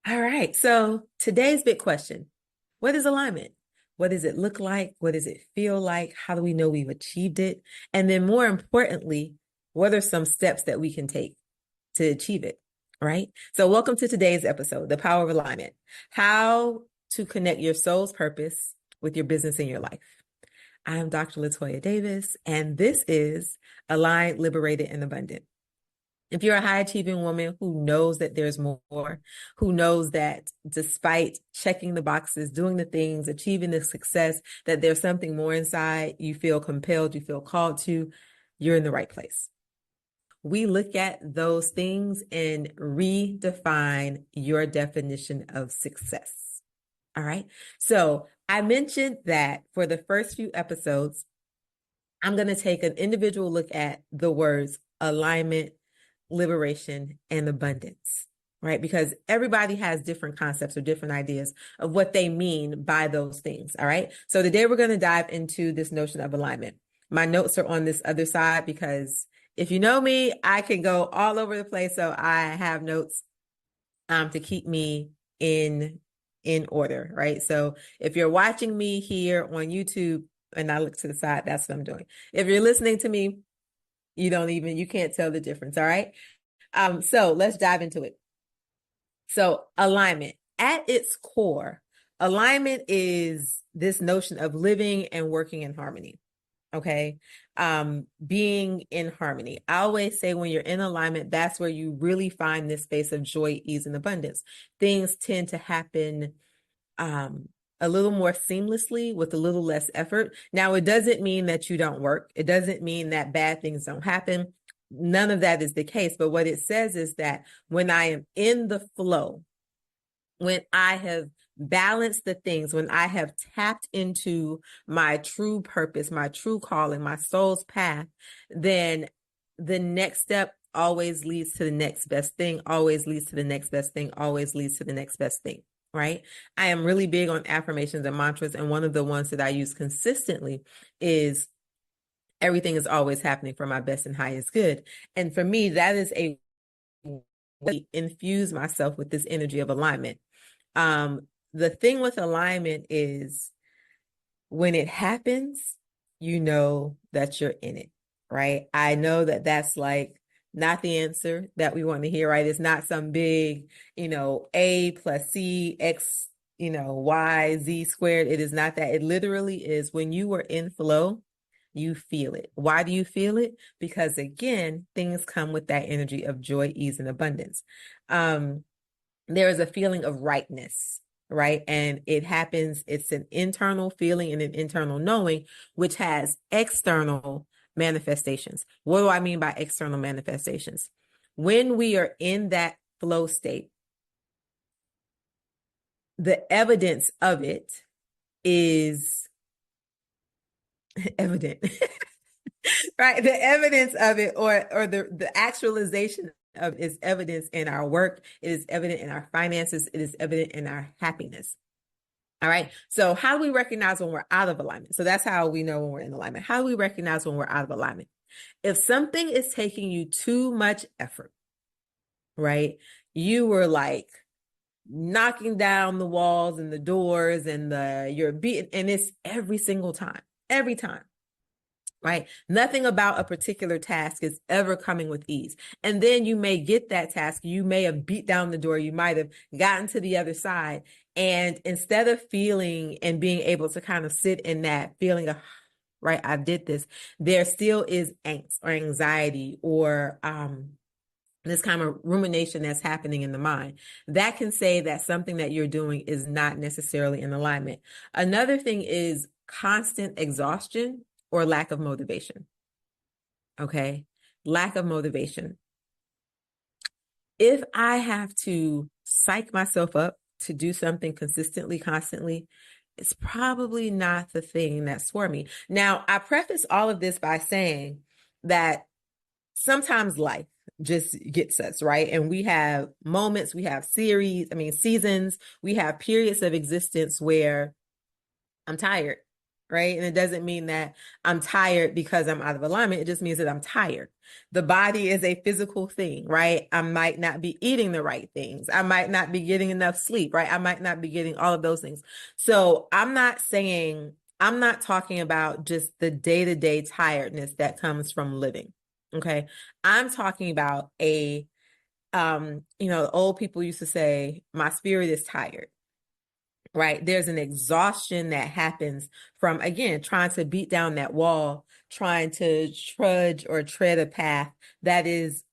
All right. So today's big question, what is alignment? What does it look like? What does it feel like? How do we know we've achieved it? And then more importantly, what are some steps that we can take to achieve it? Right. So welcome to today's episode, The Power of Alignment, how to connect your soul's purpose with your business and your life. I am Dr. Latoya Davis, and this is Aligned, Liberated, and Abundant. If you're a high achieving woman who knows that there's more, who knows that despite checking the boxes, doing the things, achieving the success, that there's something more inside, you feel compelled, you feel called to, you're in the right place. We look at those things and redefine your definition of success. All right. So I mentioned that for the first few episodes, I'm going to take an individual look at the words alignment, liberation, and abundance, right? Because everybody has different concepts or different ideas of what they mean by those things. All right. So today we're going to dive into this notion of alignment. My notes are on this other side because if you know me, I can go all over the place. So I have notes to keep me in order, right? So if you're watching me here on YouTube and I look to the side, that's what I'm doing. If you're listening to me, you can't tell the difference. All right. So let's dive into it. So alignment at its core, alignment is this notion of living and working in harmony. Okay. Being in harmony. I always say when you're in alignment, that's where you really find this space of joy, ease, and abundance. Things tend to happen, a little more seamlessly with a little less effort. Now, it doesn't mean that you don't work. It doesn't mean that bad things don't happen. None of that is the case. But what it says is that when I am in the flow, when I have balanced the things, when I have tapped into my true purpose, my true calling, my soul's path, then the next step always leads to the next best thing, always leads to the next best thing, always leads to the next best thing. Right? I am really big on affirmations and mantras. And one of the ones that I use consistently is everything is always happening for my best and highest good. And for me, that is a way to infuse myself with this energy of alignment. The thing with alignment is when it happens, you know that you're in it, right? I know that that's like not the answer that we want to hear, right? It's not some big, A plus C, X, Y, Z squared. It is not that. It literally is when you are in flow, you feel it. Why do you feel it? Because again, things come with that energy of joy, ease, and abundance. There is a feeling of rightness, right? And it happens, it's an internal feeling and an internal knowing, which has external manifestations. What do I mean by external manifestations? When we are in that flow state, the evidence of it is evident, right? The evidence of it or the actualization of it is evidence in our work. It is evident in our finances. It is evident in our happiness. All right. So how do we recognize when we're out of alignment? So that's how we know when we're in alignment. How do we recognize when we're out of alignment? If something is taking you too much effort, right? You were like knocking down the walls and the doors and you're beating, and it's every single time, every time. Right? Nothing about a particular task is ever coming with ease. And then you may get that task. You may have beat down the door. You might have gotten to the other side. And instead of feeling and being able to kind of sit in that feeling of, right, I did this, there still is angst or anxiety or this kind of rumination that's happening in the mind. That can say that something that you're doing is not necessarily in alignment. Another thing is constant exhaustion or lack of motivation. Okay. Lack of motivation. If I have to psych myself up to do something consistently, constantly, it's probably not the thing that's for me. Now, I preface all of this by saying that sometimes life just gets us, right? And we have moments, we have seasons, we have periods of existence where I'm tired. right? And it doesn't mean that I'm tired because I'm out of alignment. It just means that I'm tired. The body is a physical thing, right? I might not be eating the right things. I might not be getting enough sleep, right? I might not be getting all of those things. So I'm not talking about just the day-to-day tiredness that comes from living. Okay. I'm talking about old people used to say, my spirit is tired. Right. There's an exhaustion that happens from, again, trying to beat down that wall, trying to trudge or tread a path that is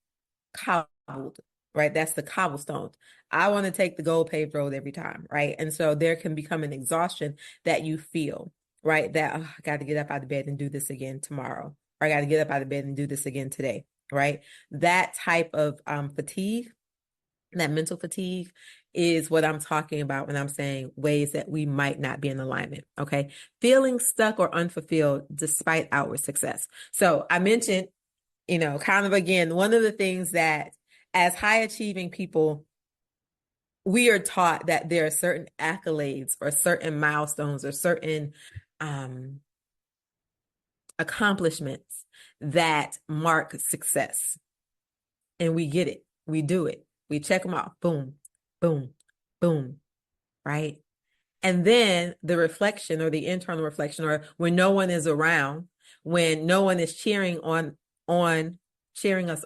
cobbled, right? That's the cobblestone. I want to take the gold paved road every time, right? And so there can become an exhaustion that you feel, right? That, I got to get up out of bed and do this again tomorrow, or I got to get up out of bed and do this again today, right? That type of fatigue, that mental fatigue, is what I'm talking about when I'm saying ways that we might not be in alignment. Okay. Feeling stuck or unfulfilled despite outward success. So I mentioned, kind of again, one of the things that as high achieving people, we are taught that there are certain accolades or certain milestones or certain accomplishments that mark success. And we get it. We do it. We check them off. Boom, boom, boom, right? And then the reflection, or the internal reflection, or when no one is around, when no one is cheering us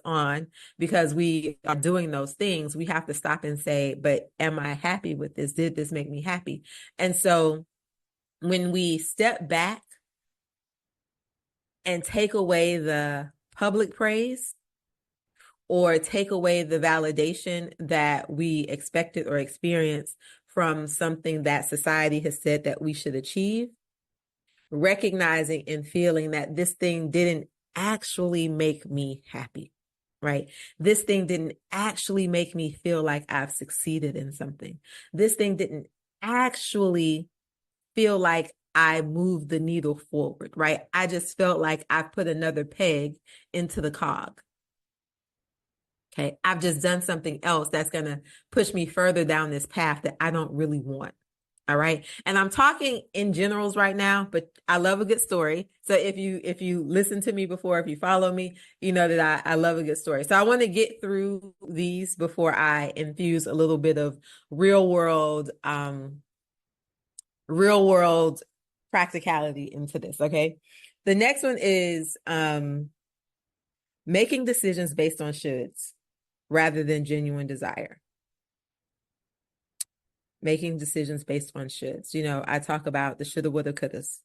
on because we are doing those things, we have to stop and say, but am I happy with this? Did this make me happy? And so when we step back and take away the public praise, or take away the validation that we expected or experienced from something that society has said that we should achieve, recognizing and feeling that this thing didn't actually make me happy, right? This thing didn't actually make me feel like I've succeeded in something. This thing didn't actually feel like I moved the needle forward, right? I just felt like I put another peg into the cog. Okay, I've just done something else that's going to push me further down this path that I don't really want. All right. And I'm talking in generals right now, but I love a good story. So if you listen to me before, if you follow me, you know that I love a good story. So I want to get through these before I infuse a little bit of real world practicality into this. Okay. The next one is making decisions based on shoulds rather than genuine desire. Making decisions based on shoulds. I talk about the shoulda, woulda, couldas.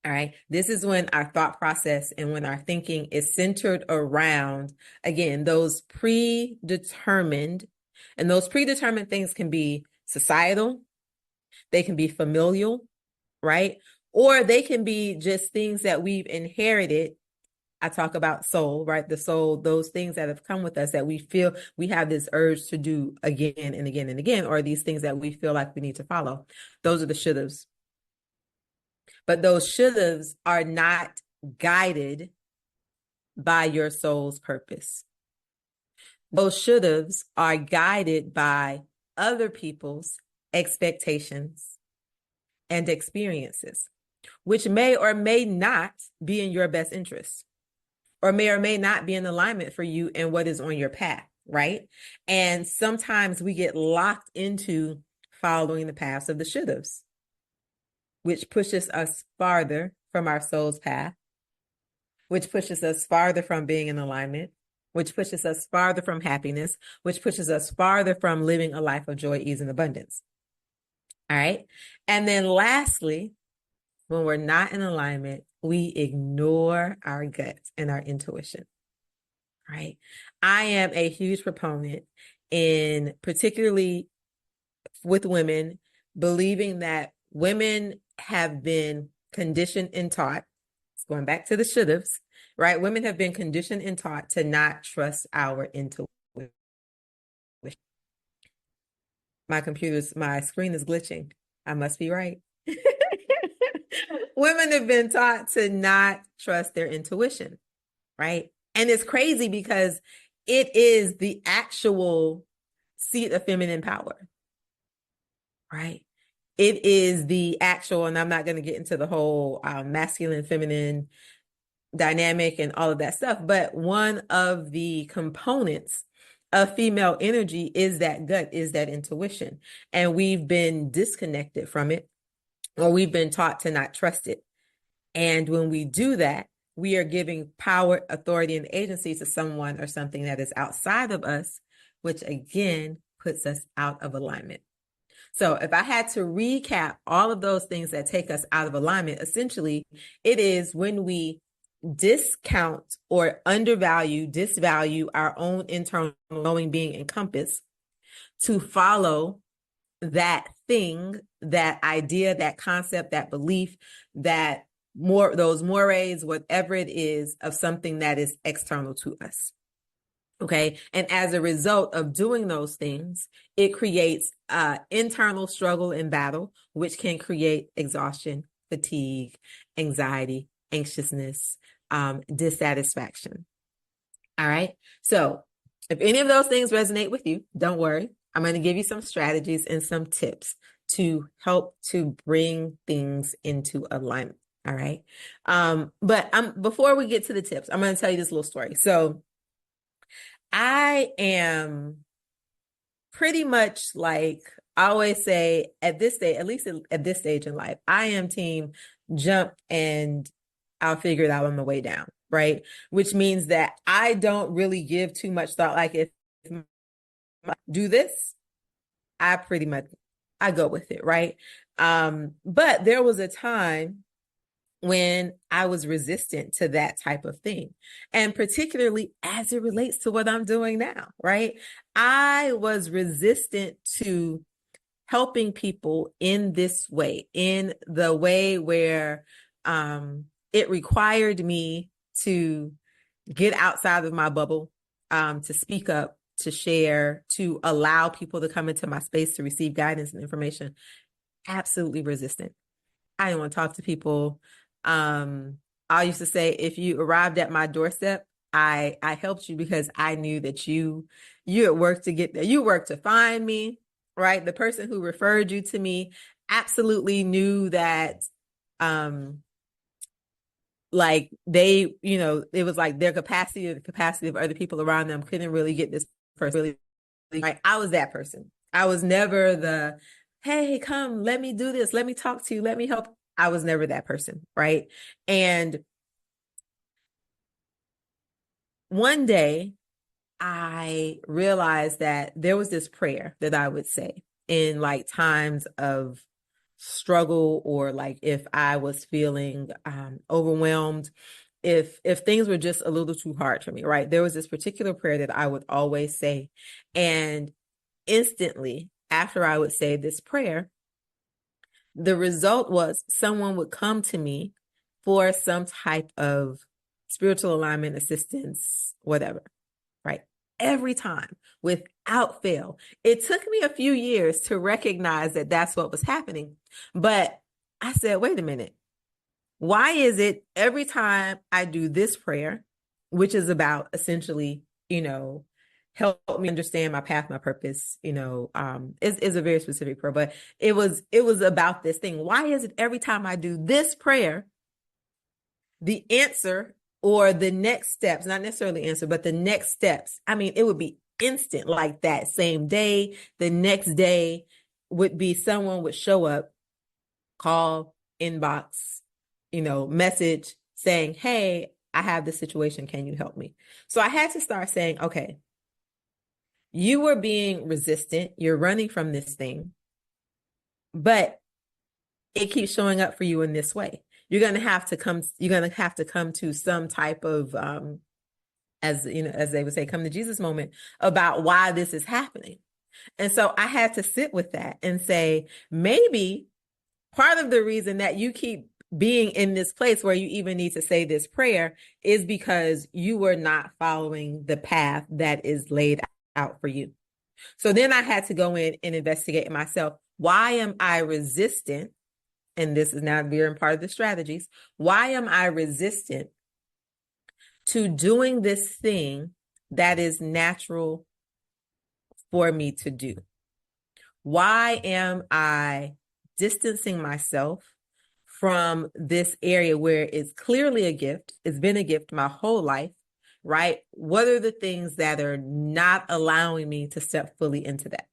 All right. This is when our thought process and when our thinking is centered around, again, those predetermined, and those predetermined things can be societal, they can be familial, right? Or they can be just things that we've inherited. I talk about soul, right? The soul, those things that have come with us that we feel we have this urge to do again and again and again, or these things that we feel like we need to follow. Those are the shouldas. But those shouldas are not guided by your soul's purpose. Those shouldas are guided by other people's expectations and experiences, which may or may not be in your best interest, or may not be in alignment for you and what is on your path, right? And sometimes we get locked into following the paths of the shouldas, which pushes us farther from our soul's path, which pushes us farther from being in alignment, which pushes us farther from happiness, which pushes us farther from living a life of joy, ease, and abundance. All right. And then lastly, when we're not in alignment, we ignore our guts and our intuition, right? I am a huge proponent in, particularly with women, believing that women have been conditioned and taught, going back to the shouldas, right? Women have been conditioned and taught to not trust our intuition. My screen is glitching. I must be right. Women have been taught to not trust their intuition, right? And it's crazy because it is the actual seat of feminine power, right? It is the actual, and I'm not going to get into the whole masculine, feminine dynamic and all of that stuff, but one of the components of female energy is that gut, is that intuition. And we've been disconnected from it, or we've been taught to not trust it. And when we do that, we are giving power, authority, and agency to someone or something that is outside of us, which again puts us out of alignment. So if I had to recap all of those things that take us out of alignment, essentially, it is when we discount or undervalue, disvalue our own internal knowing, being, and compass to follow that thing, that idea, that concept, that belief, that those mores, whatever it is, of something that is external to us. Okay. And as a result of doing those things, it creates internal struggle and battle, which can create exhaustion, fatigue, anxiety, anxiousness, dissatisfaction. All right. So if any of those things resonate with you, don't worry. I'm going to give you some strategies and some tips to help to bring things into alignment. All right. But before we get to the tips, I'm going to tell you this little story. So I am pretty much like I always say at this stage, at least at this stage in life, I am team jump and I'll figure it out on the way down, right? Which means that I don't really give too much thought. Like if I do this, I go with it, right? But there was a time when I was resistant to that type of thing. And particularly as it relates to what I'm doing now, right? I was resistant to helping people in this way, in the way where it required me to get outside of my bubble, to speak up, to share, to allow people to come into my space to receive guidance and information. Absolutely resistant. I didn't want to talk to people. I used to say, if you arrived at my doorstep, I helped you because I knew that you had worked to get there. You worked to find me, right? The person who referred you to me absolutely knew that, like they, it was like their capacity or the capacity of other people around them couldn't really get this person really, like I was that person. I was never the, hey, come, let me do this. Let me talk to you. Let me help. I was never that person, right? And one day I realized that there was this prayer that I would say in like times of struggle, or like if I was feeling overwhelmed, if things were just a little too hard for me, right? There was this particular prayer that I would always say. And instantly after I would say this prayer, the result was someone would come to me for some type of spiritual alignment, assistance, whatever, right? Every time, without fail. It took me a few years to recognize that that's what was happening. But I said, wait a minute. Why is it every time I do this prayer, which is about essentially, help me understand my path, my purpose, is a very specific prayer, but it was about this thing. Why is it every time I do this prayer, the answer or the next steps, not necessarily answer, but the next steps, I mean, it would be instant, like that same day, the next day would be someone would show up, call, inbox, message saying, hey, I have this situation. Can you help me? So I had to start saying, okay, you were being resistant. You're running from this thing, but it keeps showing up for you in this way. You're going to have to come to some type of, as they would say, come to Jesus moment about why this is happening. And so I had to sit with that and say, maybe part of the reason that you keep being in this place where you even need to say this prayer is because you were not following the path that is laid out for you. So then I had to go in and investigate myself. Why am I resistant? And this is now very part of the strategies. Why am I resistant to doing this thing that is natural for me to do? Why am I distancing myself from this area where it's clearly a gift. It's been a gift my whole life, right? What are the things that are not allowing me to step fully into that?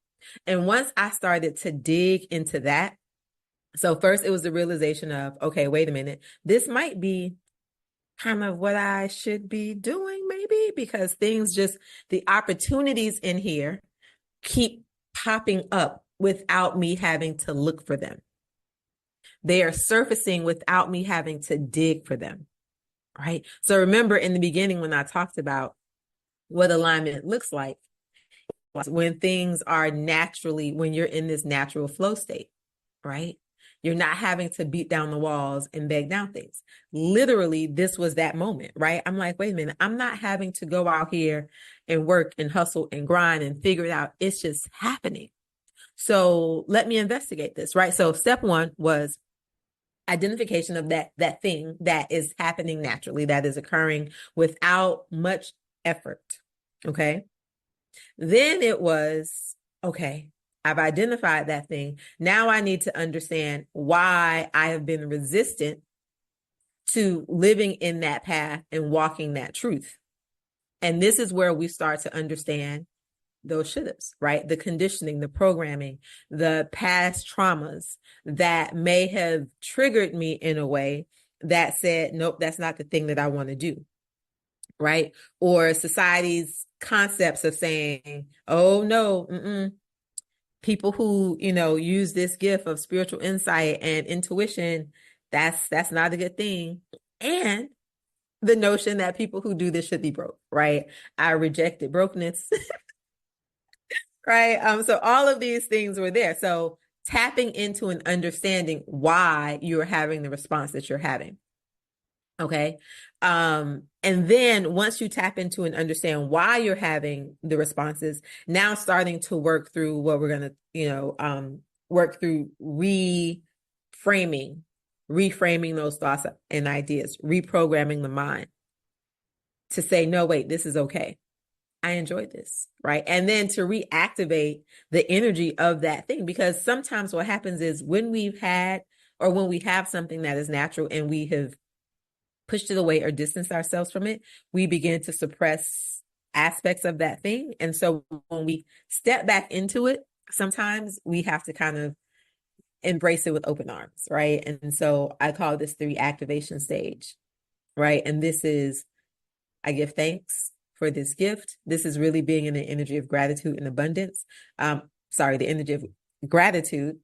And once I started to dig into that, so first it was the realization of, okay, wait a minute, this might be kind of what I should be doing, maybe, because the opportunities in here keep popping up without me having to look for them. They are surfacing without me having to dig for them, right? So remember in the beginning when I talked about what alignment looks like, when things are naturally, when you're in this natural flow state, right? You're not having to beat down the walls and beg down things. Literally, this was that moment, right? I'm like, wait a minute, I'm not having to go out here and work and hustle and grind and figure it out. It's just happening. So let me investigate this, right? So step one was identification of that thing that is happening naturally, that is occurring without much effort. Okay. Then it was, okay, I've identified that thing. Now I need to understand why I have been resistant to living in that path and walking that truth. And this is where we start to understand those should-haves, right? The conditioning, the programming, the past traumas that may have triggered me in a way that said, nope, that's not the thing that I want to do, right? Or society's concepts of saying, oh no, people who, use this gift of spiritual insight and intuition, that's not a good thing. And the notion that people who do this should be broke, right? I rejected brokenness. Right. So all of these things were there. So tapping into and understanding why you're having the response that you're having. Okay. And then once you tap into and understand why you're having the responses, now starting to work through what we're going to, work through reframing those thoughts and ideas, reprogramming the mind to say, no, wait, this is okay. I enjoyed this, right? And then to reactivate the energy of that thing, because sometimes what happens is when we have something that is natural and we have pushed it away or distanced ourselves from it, we begin to suppress aspects of that thing. And so when we step back into it, sometimes we have to kind of embrace it with open arms, right? And so I call this the reactivation stage, right? And this is, I give thanks for this gift. This is really being in the energy of gratitude and abundance. The energy of gratitude.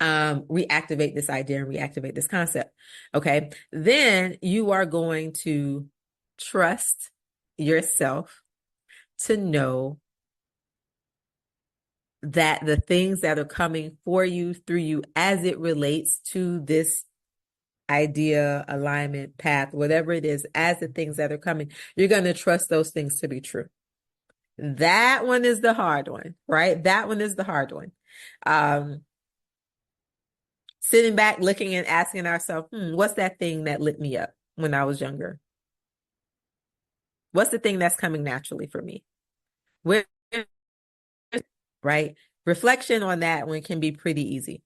Reactivate this idea and reactivate this concept. Okay. Then you are going to trust yourself to know that the things that are coming for you, through you, as it relates to this idea, alignment, path, whatever it is, as the things that are coming, you're going to trust those things to be true. That one is the hard one, right? That one is the hard one. Sitting back, looking and asking ourselves, what's that thing that lit me up when I was younger? What's the thing that's coming naturally for me? Where, right? Reflection on that one can be pretty easy.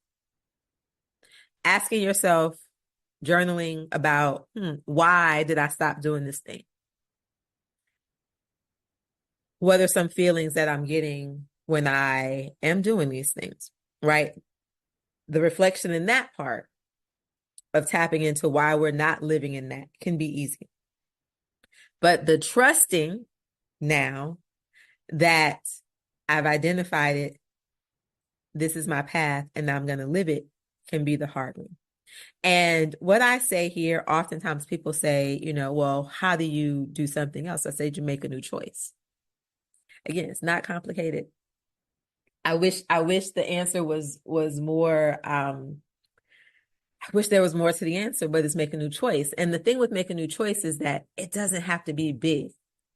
Asking yourself, journaling about, why did I stop doing this thing? What are some feelings that I'm getting when I am doing these things, right? The reflection in that part of tapping into why we're not living in that can be easy. But the trusting now that I've identified it, this is my path and I'm going to live it, can be the hard one. And what I say here, oftentimes people say, well, how do you do something else? I say you make a new choice. Again, it's not complicated. I wish the answer was more, I wish there was more to the answer, but it's make a new choice. And the thing with make a new choice is that it doesn't have to be big,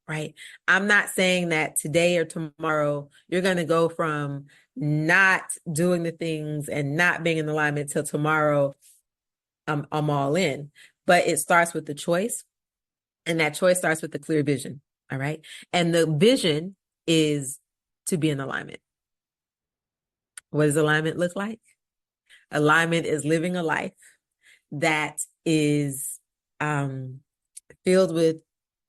right? I'm not saying that today or tomorrow you're going to go from not doing the things and not being in alignment till tomorrow I'm all in. But it starts with the choice, and that choice starts with the clear vision. All right. And the vision is to be in alignment. What does alignment look like? Alignment is living a life that is filled with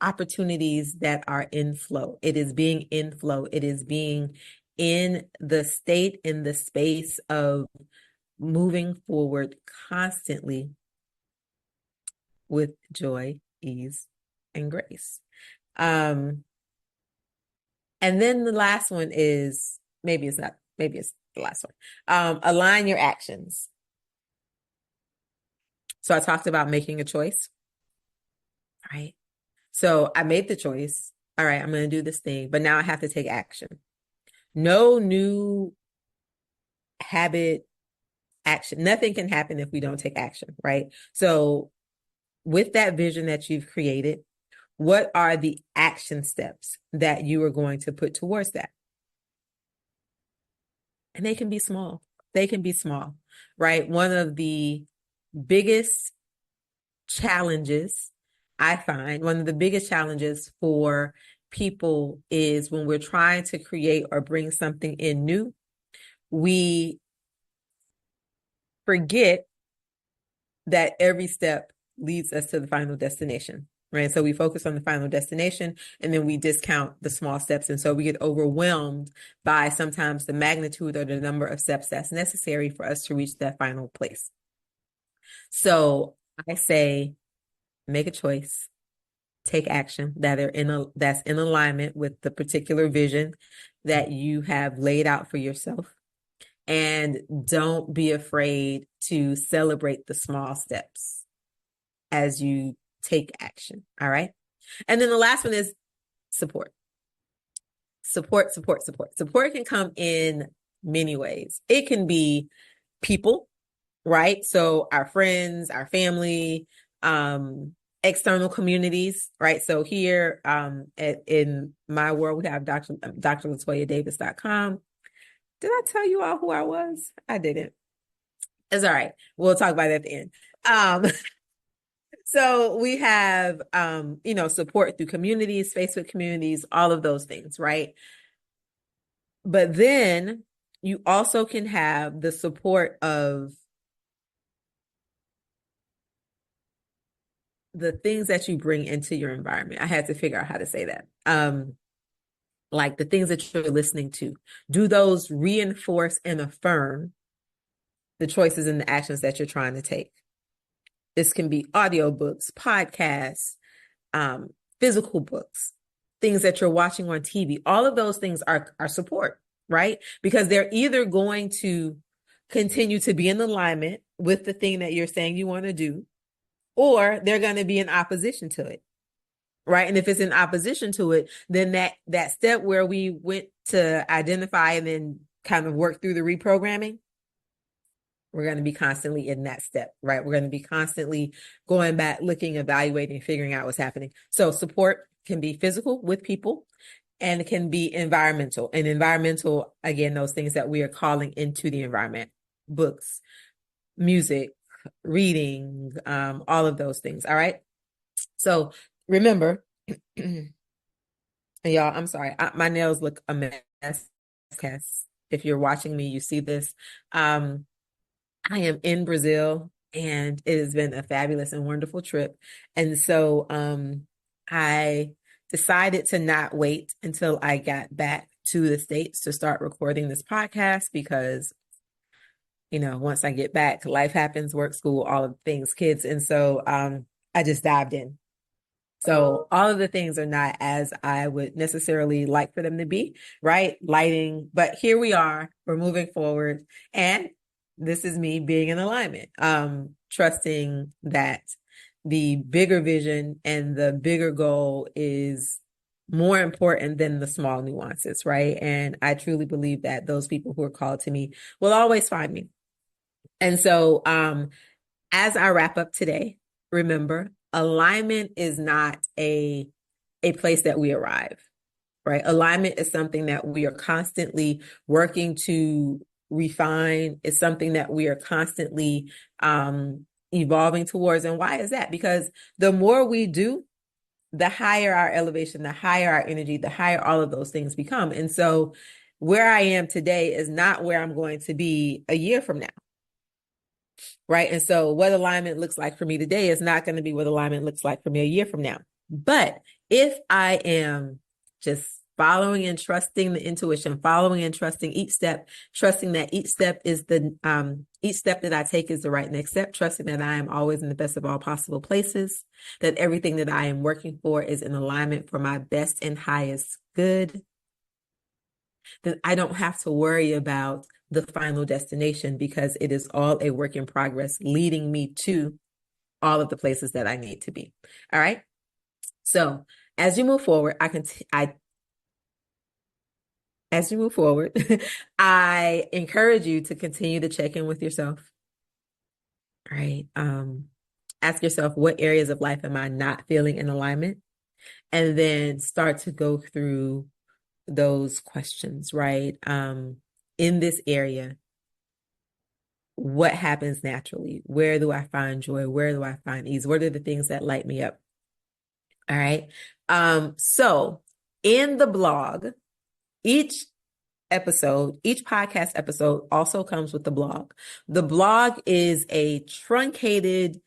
opportunities that are in flow. It is being in flow. It is being in the state, in the space of moving forward constantly with joy, ease, and grace. And then the last one is, maybe it's the last one. Align your actions. So I talked about making a choice, right? So I made the choice. All right, I'm going to do this thing, but now I have to take action. No new habit action. Nothing can happen if we don't take action, right? So with that vision that you've created, what are the action steps that you are going to put towards that? And they can be small. They can be small, right? One of the biggest challenges I find, one of the biggest challenges for people is when we're trying to create or bring something in new, we forget that every step leads us to the final destination, right? So we focus on the final destination and then we discount the small steps. And so we get overwhelmed by sometimes the magnitude or the number of steps that's necessary for us to reach that final place. So I say, make a choice, take action that's in alignment with the particular vision that you have laid out for yourself. And don't be afraid to celebrate the small steps as you take action. All right. And then the last one is support. Support can come in many ways. It can be people, right? So our friends, our family, external communities, right? So here in my world, we have drlatoyadavis.com. Did I tell you all who I was? I didn't. It's all right. We'll talk about it at the end. So we have, support through communities, Facebook communities, all of those things, right? But then you also can have the support of the things that you bring into your environment. I had to figure out how to say that. Like the things that you're listening to. Do those reinforce and affirm the choices and the actions that you're trying to take? This can be audiobooks, podcasts, physical books, things that you're watching on TV. All of those things are support, right? Because they're either going to continue to be in alignment with the thing that you're saying you want to do, or they're going to be in opposition to it, right? And if it's in opposition to it, then that step where we went to identify and then kind of work through the reprogramming, we're going to be constantly in that step, right? We're going to be constantly going back, looking, evaluating, figuring out what's happening. So support can be physical with people, and it can be environmental. And environmental, again, those things that we are calling into the environment: books, music, reading, all of those things. All right. So remember, and y'all, I'm sorry, my nails look a mess. If you're watching me, you see this. I am in Brazil, and it has been a fabulous and wonderful trip. And so I decided to not wait until I got back to the States to start recording this podcast because, once I get back, life happens, work, school, all of the things, kids. And so I just dived in. So all of the things are not as I would necessarily like for them to be, right? Lighting, but here we are, we're moving forward. And this is me being in alignment, trusting that the bigger vision and the bigger goal is more important than the small nuances, right? And I truly believe that those people who are called to me will always find me. And so as I wrap up today, remember, alignment is not a place that we arrive, right? Alignment is something that we are constantly working to refine. It's something that we are constantly evolving towards. And why is that? Because the more we do, the higher our elevation, the higher our energy, the higher all of those things become. And so where I am today is not where I'm going to be a year from now. right? And so what alignment looks like for me today is not going to be what alignment looks like for me a year from now. But if I am just following and trusting the intuition, following and trusting each step, trusting that each step that I take is the right next step, trusting that I am always in the best of all possible places, that everything that I am working for is in alignment for my best and highest good, then I don't have to worry about the final destination because it is all a work in progress leading me to all of the places that I need to be. All right. So as you move forward, as you move forward, I encourage you to continue to check in with yourself. All right. Ask yourself, what areas of life am I not feeling in alignment? And then start to go through those questions, right? In this area, what happens naturally? Where do I find joy? Where do I find ease? What are the things that light me up? All right. So in the blog, each podcast episode also comes with the blog. The blog is a truncated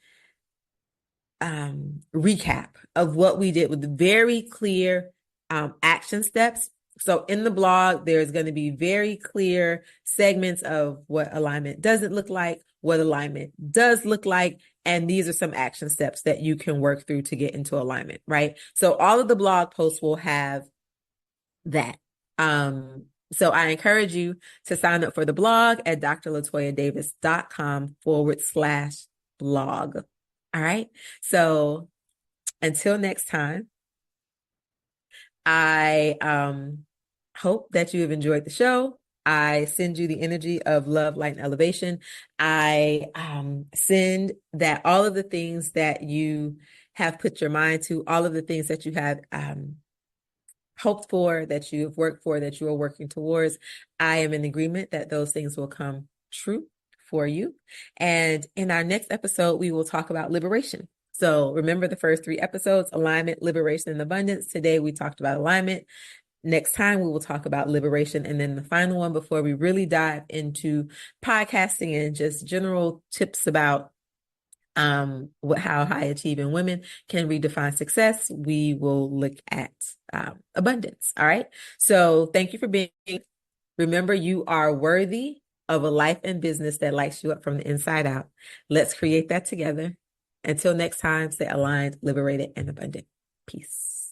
recap of what we did with very clear action steps. So in the blog, there's going to be very clear segments of what alignment doesn't look like, what alignment does look like, and these are some action steps that you can work through to get into alignment, right? So all of the blog posts will have that. So I encourage you to sign up for the blog at drlatoyadavis.com/blog. All right. So until next time, I hope that you have enjoyed the show. I send you the energy of love, light, and elevation. I send that all of the things that you have put your mind to, all of the things that you have hoped for, that you have worked for, that you are working towards, I am in agreement that those things will come true for you. And in our next episode, we will talk about liberation. So remember the first 3 episodes: alignment, liberation, and abundance. Today, we talked about alignment. Next time, we will talk about liberation. And then the final one, before we really dive into podcasting and just general tips about how high achieving women can redefine success, we will look at abundance. All right. So thank you for being. Remember, you are worthy of a life and business that lights you up from the inside out. Let's create that together. Until next time, stay aligned, liberated, and abundant. Peace.